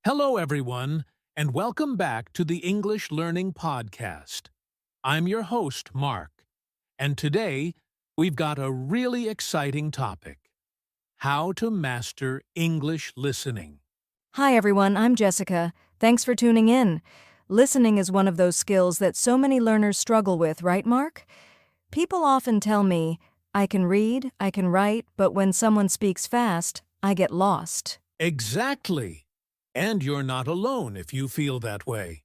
Hello, everyone, and welcome back to the English Learning Podcast. I'm your host, Mark, and today we've got a really exciting topic: how to master English listening. Hi, everyone. I'm Jessica. Thanks for tuning in. Listening is one of those skills that so many learners struggle with, right, Mark? People often tell me, I can read, I can write, but when someone speaks fast, I get lost. Exactly! And you're not alone if you feel that way.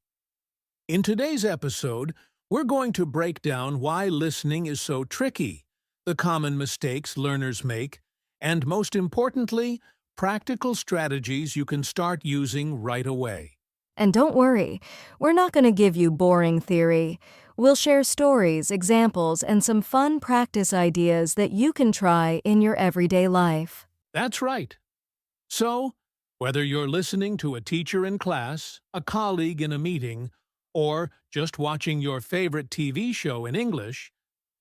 In today's episode, we're going to break down why listening is so tricky, the common mistakes learners make, and most importantly, practical strategies you can start using right away. And don't worry, we're not going to give you boring theory. We'll share stories, examples, and some fun practice ideas that you can try in your everyday life. That's right. So, whether you're listening to a teacher in class, a colleague in a meeting, or just watching your favorite TV show in English,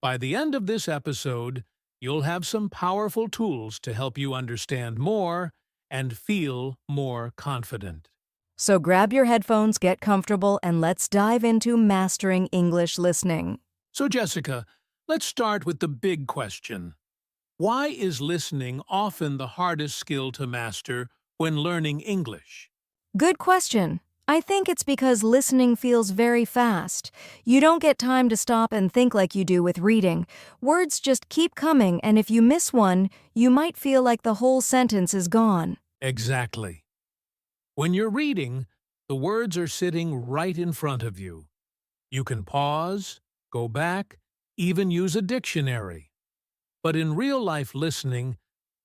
by the end of this episode, you'll have some powerful tools to help you understand more and feel more confident. So grab your headphones, get comfortable, and let's dive into mastering English listening. So, Jessica, let's start with the big question. Why is listening often the hardest skill to master when learning English? Good question. I think it's because listening feels very fast. You don't get time to stop and think like you do with reading. Words just keep coming, and if you miss one, you might feel like the whole sentence is gone. Exactly. When you're reading, the words are sitting right in front of you. You can pause, go back, even use a dictionary. But in real-life listening,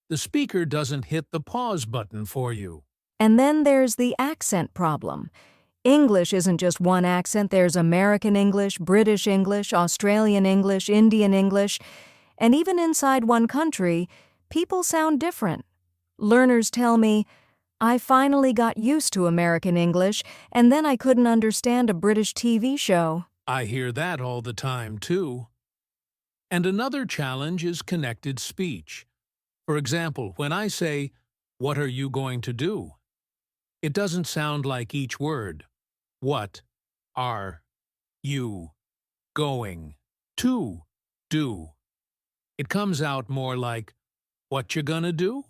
the speaker doesn't hit the pause button for you. And then there's the accent problem. English isn't just one accent. There's American English, British English, Australian English, Indian English, and even inside one country, people sound different. Learners tell me, I finally got used to American English, and then I couldn't understand a British TV show. I hear that all the time, too. And another challenge is connected speech. For example, when I say, "What are you going to do?" it doesn't sound like each word. What are you going to do? It comes out more like, "What you gonna do?"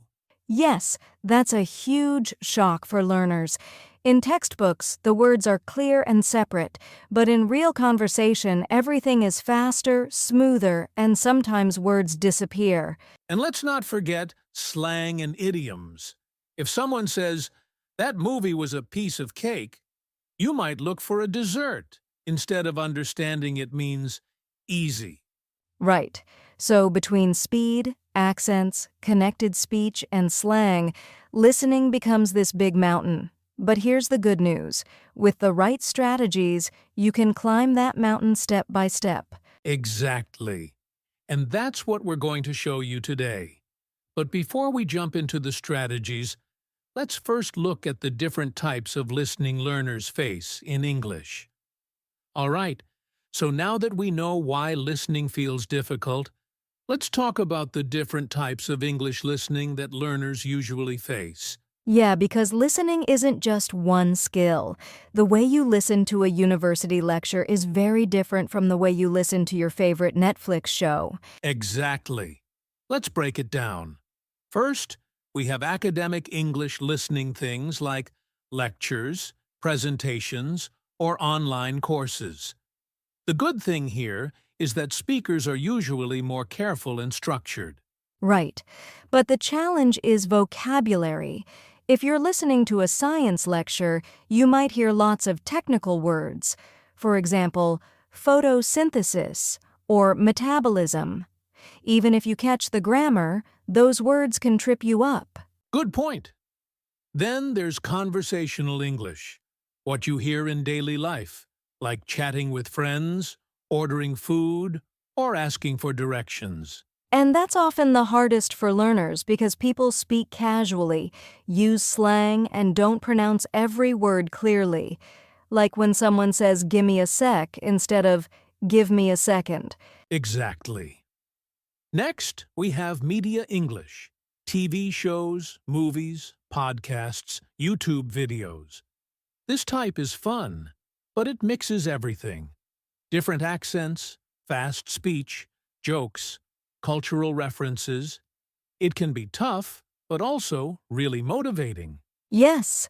Yes, that's a huge shock for learners. In textbooks, the words are clear and separate, but in real conversation, everything is faster, smoother, and sometimes words disappear. And let's not forget slang and idioms. If someone says, "That movie was a piece of cake," you might look for a dessert instead of understanding it means easy. Right. So between speed, accents, connected speech, and slang, listening becomes this big mountain. But here's the good news. With the right strategies, you can climb that mountain step by step. Exactly. And that's what we're going to show you today. But before we jump into the strategies, let's first look at the different types of listening learners face in English. All right, so now that we know why listening feels difficult, let's talk about the different types of English listening that learners usually face. Yeah, because listening isn't just one skill. The way you listen to a university lecture is very different from the way you listen to your favorite Netflix show. Exactly. Let's break it down. First, we have academic English listening, things like lectures, presentations, or online courses. The good thing here is that speakers are usually more careful and structured. Right. But the challenge is vocabulary. If you're listening to a science lecture, you might hear lots of technical words. For example, photosynthesis or metabolism. Even if you catch the grammar, those words can trip you up. Good point. Then there's conversational English, what you hear in daily life, like chatting with friends, ordering food, or asking for directions. And that's often the hardest for learners because people speak casually, use slang, and don't pronounce every word clearly. Like when someone says, "Give me a sec," instead of, "Give me a second." Exactly. Next, we have media English, TV shows, movies, podcasts, YouTube videos. This type is fun, but it mixes everything. Different accents, fast speech, jokes, cultural references. It can be tough, but also really motivating. Yes,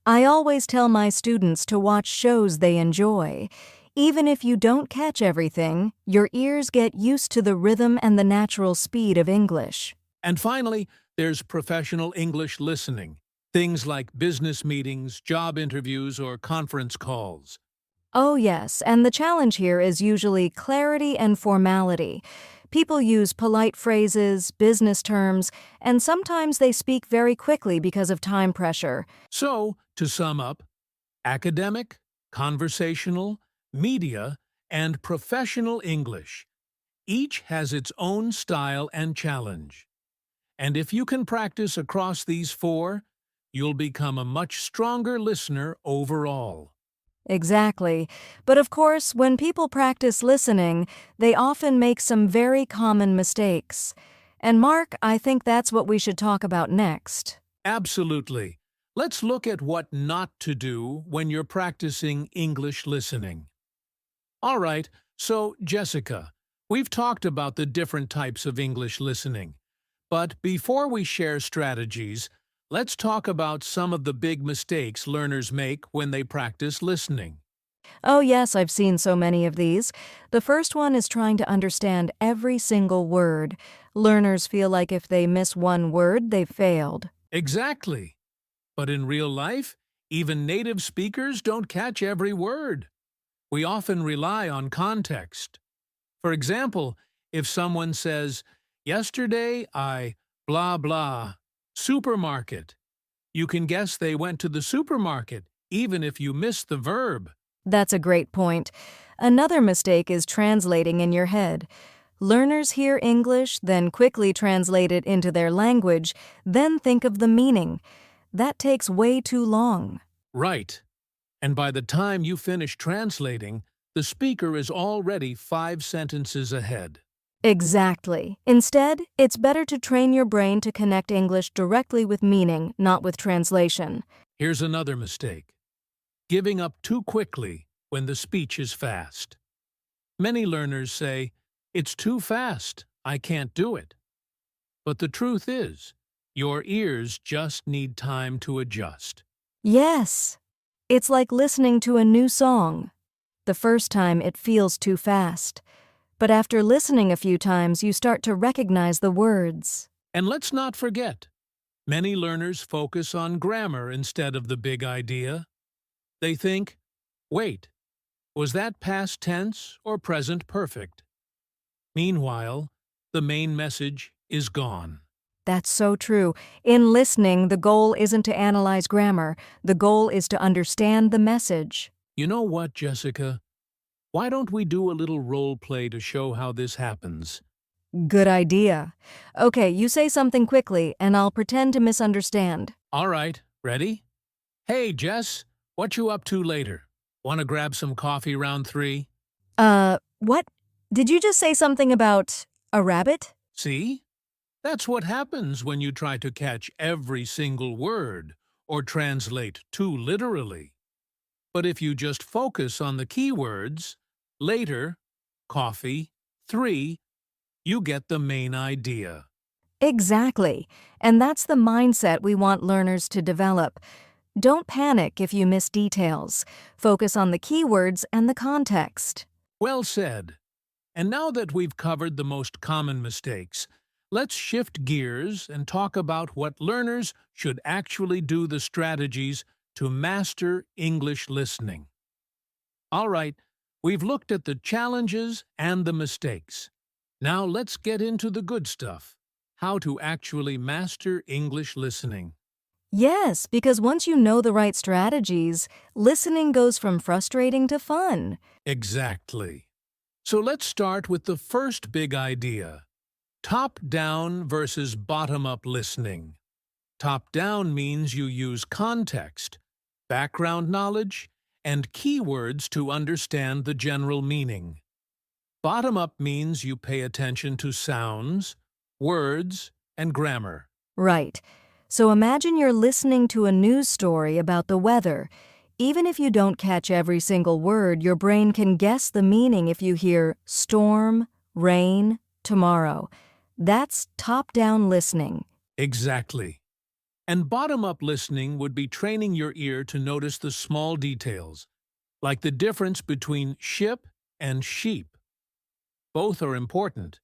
I always tell my students to watch shows they enjoy. Even if you don't catch everything, your ears get used to the rhythm and the natural speed of English. And finally, there's professional English listening. Things like business meetings, job interviews, or conference calls. Oh, yes, and the challenge here is usually clarity and formality. People use polite phrases, business terms, and sometimes they speak very quickly because of time pressure. So, to sum up, academic, conversational, media, and professional English. Each has its own style and challenge. And if you can practice across these four, you'll become a much stronger listener overall. Exactly. But of course, when people practice listening, they often make some very common mistakes. And Mark, I think that's what we should talk about next. Absolutely. Let's look at what not to do when you're practicing English listening. All right, so Jessica, we've talked about the different types of English listening. But before we share strategies, let's talk about some of the big mistakes learners make when they practice listening. Oh, yes, I've seen so many of these. The first one is trying to understand every single word. Learners feel like if they miss one word, they've failed. Exactly. But in real life, even native speakers don't catch every word. We often rely on context. For example, if someone says, "Yesterday I blah blah supermarket," you can guess they went to the supermarket, even if you missed the verb. That's a great point. Another mistake is translating in your head. Learners hear English, then quickly translate it into their language, then think of the meaning. That takes way too long. Right. And by the time you finish translating, the speaker is already 5 sentences ahead. Exactly. Instead, it's better to train your brain to connect English directly with meaning, not with translation. Here's another mistake: giving up too quickly when the speech is fast. Many learners say, "It's too fast, I can't do it." But the truth is, your ears just need time to adjust. Yes. It's like listening to a new song. The first time it feels too fast. But after listening a few times, you start to recognize the words. And let's not forget, many learners focus on grammar instead of the big idea. They think, "Wait, was that past tense or present perfect?" Meanwhile, the main message is gone. That's so true. In listening, the goal isn't to analyze grammar. The goal is to understand the message. You know what, Jessica? Why don't we do a little role play to show how this happens? Good idea. Okay, you say something quickly, and I'll pretend to misunderstand. All right, ready? "Hey, Jess, what you up to later? Want to grab some coffee round 3? What? Did you just say something about a rabbit? See? That's what happens when you try to catch every single word or translate too literally. But if you just focus on the keywords, later, coffee, 3, you get the main idea. Exactly. And that's the mindset we want learners to develop. Don't panic if you miss details. Focus on the keywords and the context. Well said. And now that we've covered the most common mistakes, let's shift gears and talk about what learners should actually do, the strategies to master English listening. All right, we've looked at the challenges and the mistakes. Now let's get into the good stuff: how to actually master English listening. Yes, because once you know the right strategies, listening goes from frustrating to fun. Exactly. So let's start with the first big idea: top-down versus bottom-up listening. Top-down means you use context, background knowledge, and keywords to understand the general meaning. Bottom-up means you pay attention to sounds, words, and grammar. Right. So imagine you're listening to a news story about the weather. Even if you don't catch every single word, your brain can guess the meaning if you hear storm, rain, tomorrow. That's top-down listening. Exactly. And bottom-up listening would be training your ear to notice the small details, like the difference between ship and sheep. Both are important,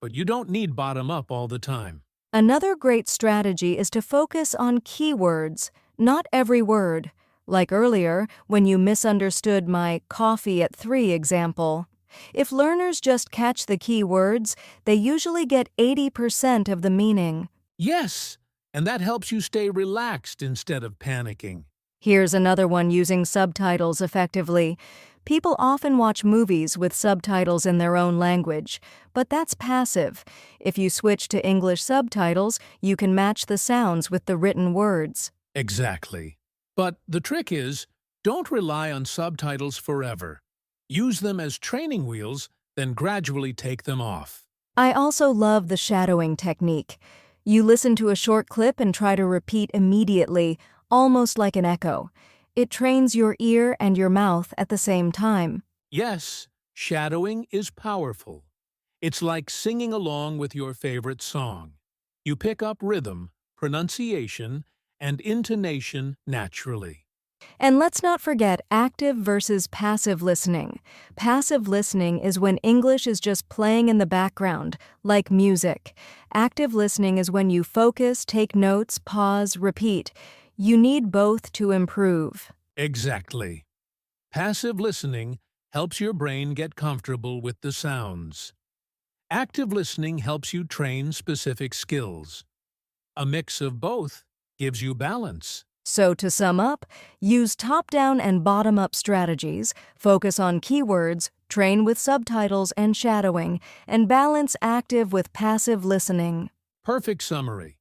but you don't need bottom-up all the time. Another great strategy is to focus on keywords, not every word. Like earlier, when you misunderstood my coffee at 3 example. If learners just catch the key words, they usually get 80% of the meaning. Yes, and that helps you stay relaxed instead of panicking. Here's another one using subtitles effectively. People often watch movies with subtitles in their own language, but that's passive. If you switch to English subtitles, you can match the sounds with the written words. Exactly. But the trick is, don't rely on subtitles forever. Use them as training wheels, then gradually take them off. I also love the shadowing technique. You listen to a short clip and try to repeat immediately, almost like an echo. It trains your ear and your mouth at the same time. Yes, shadowing is powerful. It's like singing along with your favorite song. You pick up rhythm, pronunciation, and intonation naturally. And let's not forget active versus passive listening. Passive listening is when English is just playing in the background, like music. Active listening is when you focus, take notes, pause, repeat. You need both to improve. Exactly. Passive listening helps your brain get comfortable with the sounds. Active listening helps you train specific skills. A mix of both gives you balance. So to sum up, use top-down and bottom-up strategies, focus on keywords, train with subtitles and shadowing, and balance active with passive listening. Perfect summary.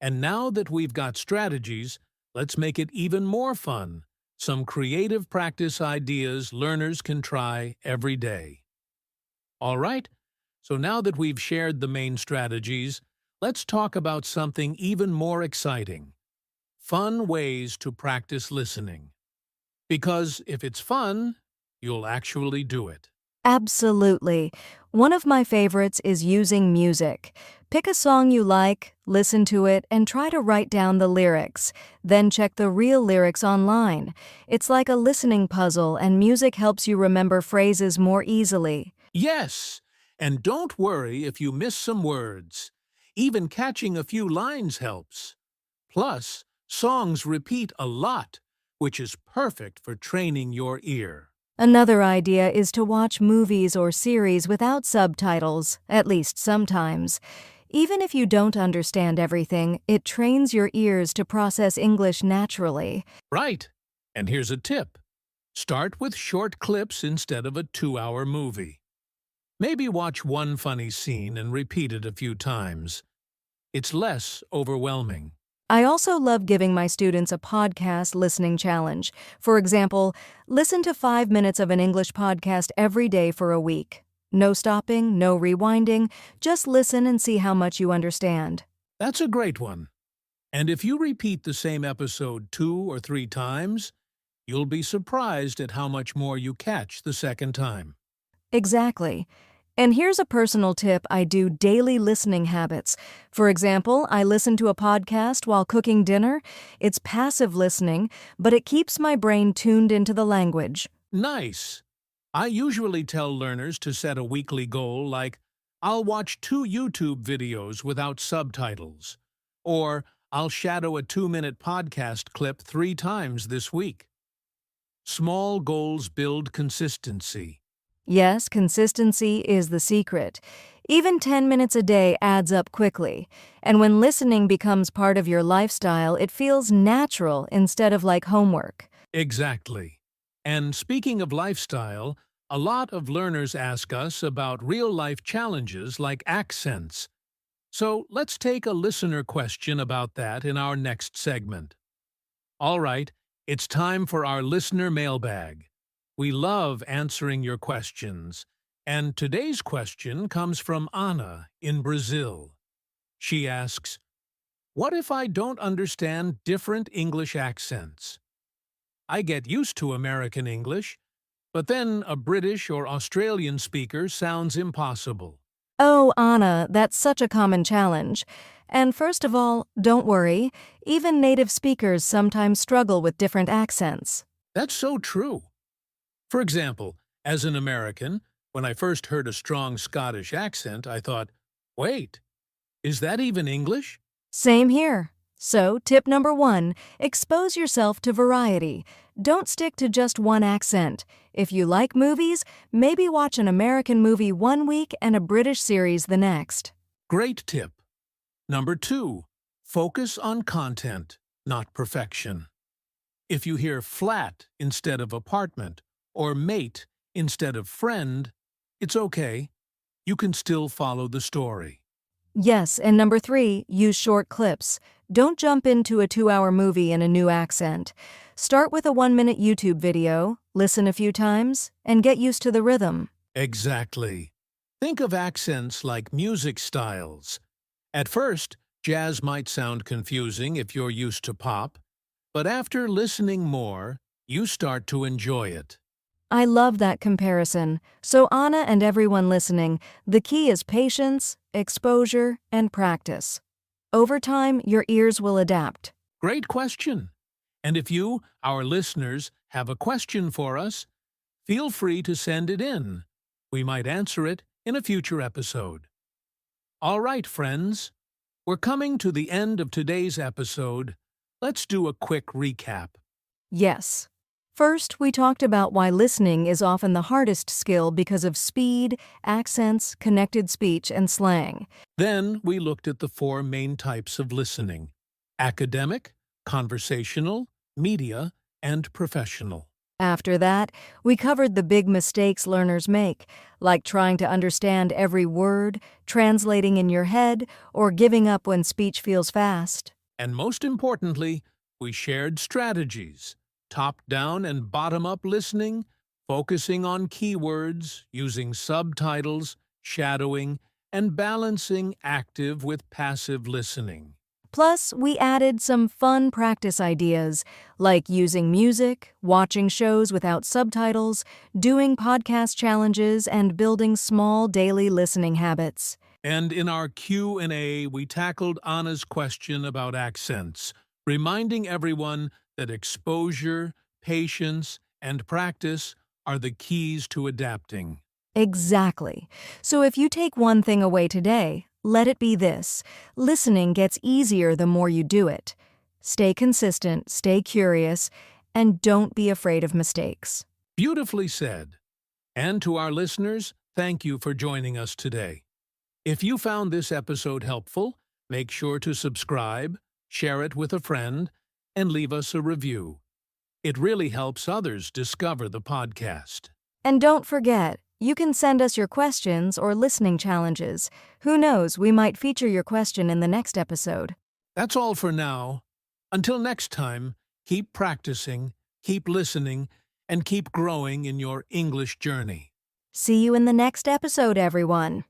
And now that we've got strategies, let's make it even more fun. Some creative practice ideas learners can try every day. All right, so now that we've shared the main strategies, let's talk about something even more exciting. Fun ways to practice listening. Because if it's fun, you'll actually do it. Absolutely. One of my favorites is using music. Pick a song you like, listen to it, and try to write down the lyrics. Then check the real lyrics online. It's like a listening puzzle, and music helps you remember phrases more easily. Yes, and don't worry if you miss some words. Even catching a few lines helps. Plus, songs repeat a lot, which is perfect for training your ear. Another idea is to watch movies or series without subtitles, at least sometimes. Even if you don't understand everything, it trains your ears to process English naturally. Right. And here's a tip. Start with short clips instead of a 2-hour movie. Maybe watch one funny scene and repeat it a few times. It's less overwhelming. I also love giving my students a podcast listening challenge. For example, listen to 5 minutes of an English podcast every day for a week. No stopping, no rewinding, just listen and see how much you understand. That's a great one. And if you repeat the same episode 2 or 3 times, you'll be surprised at how much more you catch the second time. Exactly. And here's a personal tip: I do daily listening habits. For example, I listen to a podcast while cooking dinner. It's passive listening, but it keeps my brain tuned into the language. Nice! I usually tell learners to set a weekly goal like, I'll watch 2 YouTube videos without subtitles, or I'll shadow a 2-minute podcast clip 3 times this week. Small goals build consistency. Yes, consistency is the secret. Even 10 minutes a day adds up quickly. And when listening becomes part of your lifestyle, it feels natural instead of like homework. Exactly. And speaking of lifestyle, a lot of learners ask us about real-life challenges like accents. So let's take a listener question about that in our next segment. All right, it's time for our listener mailbag. We love answering your questions. And today's question comes from Ana in Brazil. She asks, What if I don't understand different English accents? I get used to American English, but then a British or Australian speaker sounds impossible. Oh, Anna, that's such a common challenge. And first of all, don't worry, even native speakers sometimes struggle with different accents. That's so true. For example, as an American, when I first heard a strong Scottish accent, I thought, wait, is that even English? Same here. So, tip number 1, expose yourself to variety. Don't stick to just one accent. If you like movies, maybe watch an American movie one week and a British series the next. Great tip. Number 2, focus on content, not perfection. If you hear flat instead of apartment or mate instead of friend, it's okay. You can still follow the story. Yes, and number 3, use short clips. Don't jump into a 2-hour movie in a new accent. Start with a 1-minute YouTube video, listen a few times, and get used to the rhythm. Exactly. Think of accents like music styles. At first, jazz might sound confusing if you're used to pop, but after listening more, you start to enjoy it. I love that comparison. So Anna and everyone listening, the key is patience, exposure, and practice. Over time, your ears will adapt. Great question. And if you, our listeners, have a question for us, feel free to send it in. We might answer it in a future episode. All right, friends. We're coming to the end of today's episode. Let's do a quick recap. Yes. First, we talked about why listening is often the hardest skill because of speed, accents, connected speech, and slang. Then we looked at the 4 main types of listening: academic, conversational, media, and professional. After that, we covered the big mistakes learners make, like trying to understand every word, translating in your head, or giving up when speech feels fast. And most importantly, we shared strategies: top-down and bottom-up listening, focusing on keywords, using subtitles, shadowing, and balancing active with passive listening. Plus, we added some fun practice ideas, like using music, watching shows without subtitles, doing podcast challenges, and building small daily listening habits. And in our Q&A, we tackled Anna's question about accents, reminding everyone that exposure, patience, and practice are the keys to adapting. Exactly. So if you take one thing away today, let it be this: listening gets easier the more you do it. Stay consistent, stay curious, and don't be afraid of mistakes. Beautifully said. And to our listeners, thank you for joining us today. If you found this episode helpful, make sure to subscribe, share it with a friend, and leave us a review. It really helps others discover the podcast. And don't forget, you can send us your questions or listening challenges. Who knows, we might feature your question in the next episode. That's all for now. Until next time, keep practicing, keep listening, and keep growing in your English journey. See you in the next episode, everyone.